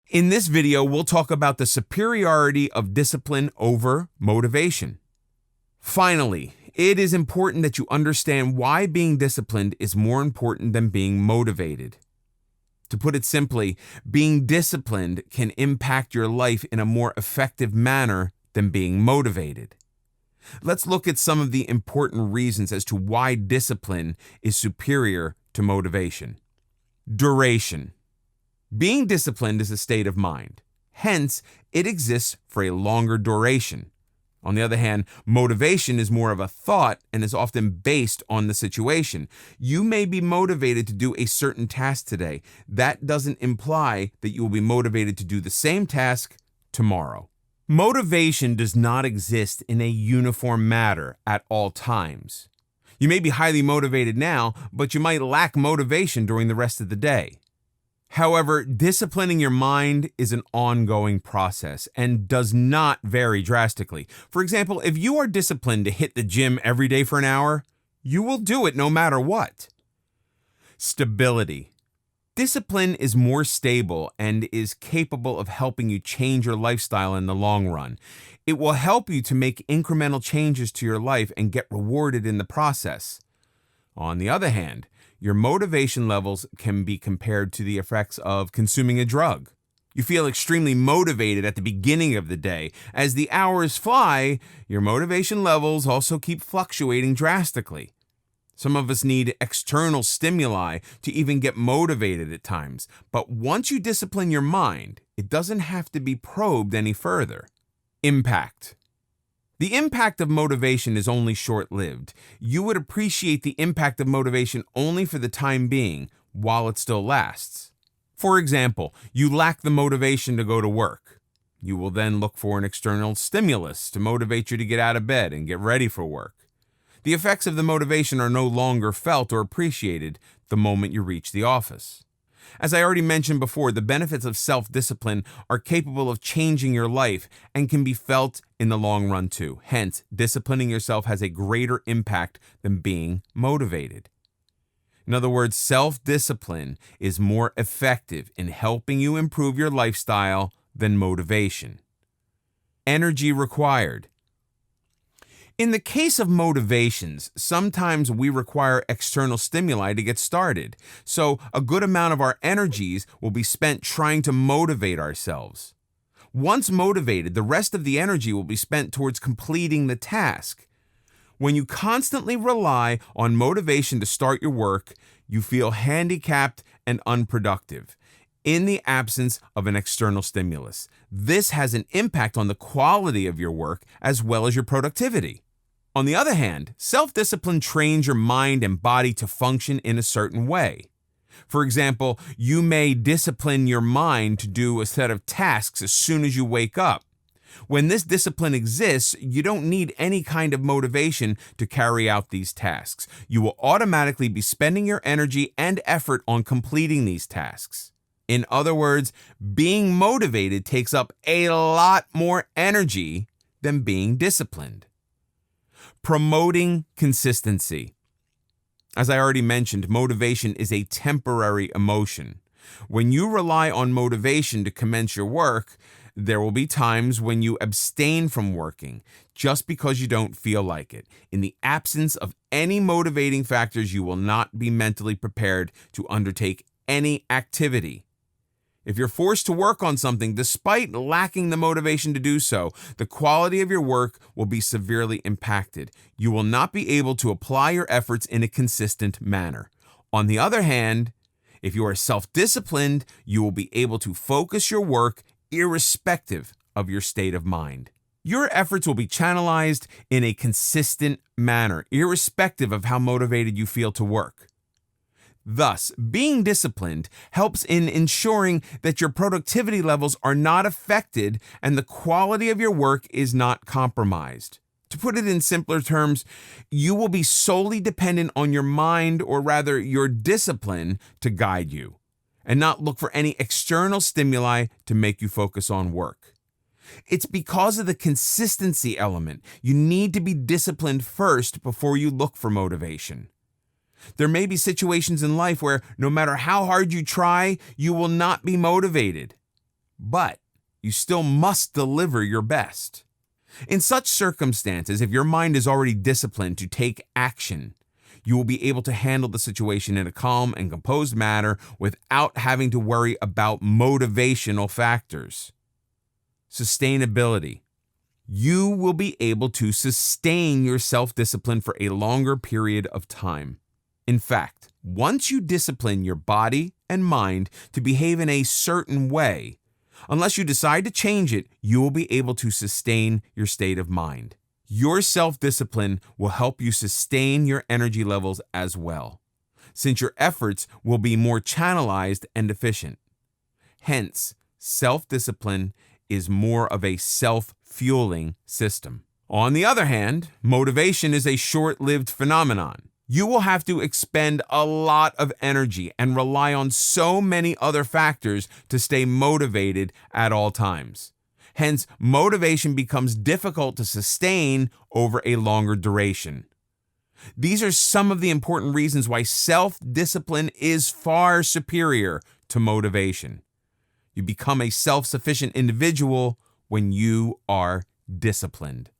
In this video, we'll talk about the superiority of discipline over motivation. Finally, it is important that you understand why being disciplined is more important than being motivated. To put it simply, being disciplined can impact your life in a more effective manner than being motivated. Let's look at some of the important reasons as to why discipline is superior to motivation. Duration. Being disciplined is a state of mind. Hence, it exists for a longer duration. On the other hand, motivation is more of a thought and is often based on the situation. You may be motivated to do a certain task today. That doesn't imply that you will be motivated to do the same task tomorrow. Motivation does not exist in a uniform manner at all times. You may be highly motivated now, but you might lack motivation during the rest of the day. However, disciplining your mind is an ongoing process and does not vary drastically. For example, if you are disciplined to hit the gym every day for an hour, you will do it no matter what. Stability. Discipline is more stable and is capable of helping you change your lifestyle in the long run. It will help you to make incremental changes to your life and get rewarded in the process. On the other hand, your motivation levels can be compared to the effects of consuming a drug. You feel extremely motivated at the beginning of the day. As the hours fly, your motivation levels also keep fluctuating drastically. Some of us need external stimuli to even get motivated at times. But once you discipline your mind, it doesn't have to be probed any further. Impact. The impact of motivation is only short-lived. You would appreciate the impact of motivation only for the time being, while it still lasts. For example, you lack the motivation to go to work. You will then look for an external stimulus to motivate you to get out of bed and get ready for work. The effects of the motivation are no longer felt or appreciated the moment you reach the office. As I already mentioned before, the benefits of self-discipline are capable of changing your life and can be felt in the long run too. Hence, disciplining yourself has a greater impact than being motivated. In other words, self-discipline is more effective in helping you improve your lifestyle than motivation. Energy required. In the case of motivations, sometimes we require external stimuli to get started, so a good amount of our energies will be spent trying to motivate ourselves. Once motivated, the rest of the energy will be spent towards completing the task. When you constantly rely on motivation to start your work, you feel handicapped and unproductive in the absence of an external stimulus. This has an impact on the quality of your work as well as your productivity. On the other hand, self-discipline trains your mind and body to function in a certain way. For example, you may discipline your mind to do a set of tasks as soon as you wake up. When this discipline exists, you don't need any kind of motivation to carry out these tasks. You will automatically be spending your energy and effort on completing these tasks. In other words, being motivated takes up a lot more energy than being disciplined. Promoting consistency. As I already mentioned, motivation is a temporary emotion. When you rely on motivation to commence your work, there will be times when you abstain from working just because you don't feel like it. In the absence of any motivating factors, you will not be mentally prepared to undertake any activity. If you're forced to work on something despite lacking the motivation to do so, the quality of your work will be severely impacted. You will not be able to apply your efforts in a consistent manner. On the other hand, if you are self-disciplined, you will be able to focus your work irrespective of your state of mind. Your efforts will be channelized in a consistent manner, irrespective of how motivated you feel to work. Thus, being disciplined helps in ensuring that your productivity levels are not affected and the quality of your work is not compromised. To put it in simpler terms, you will be solely dependent on your mind, or rather your discipline, to guide you, and not look for any external stimuli to make you focus on work. It's because of the consistency element. You need to be disciplined first before you look for motivation. There may be situations in life where no matter how hard you try, you will not be motivated. but you still must deliver your best. In such circumstances, if your mind is already disciplined to take action, you will be able to handle the situation in a calm and composed manner without having to worry about motivational factors. Sustainability. You will be able to sustain your self-discipline for a longer period of time. In fact, once you discipline your body and mind to behave in a certain way, unless you decide to change it, you will be able to sustain your state of mind. Your self-discipline will help you sustain your energy levels as well, since your efforts will be more channelized and efficient. Hence, self-discipline is more of a self-fueling system. On the other hand, motivation is a short-lived phenomenon. You will have to expend a lot of energy and rely on so many other factors to stay motivated at all times. Hence, motivation becomes difficult to sustain over a longer duration. These are some of the important reasons why self-discipline is far superior to motivation. You become a self-sufficient individual when you are disciplined.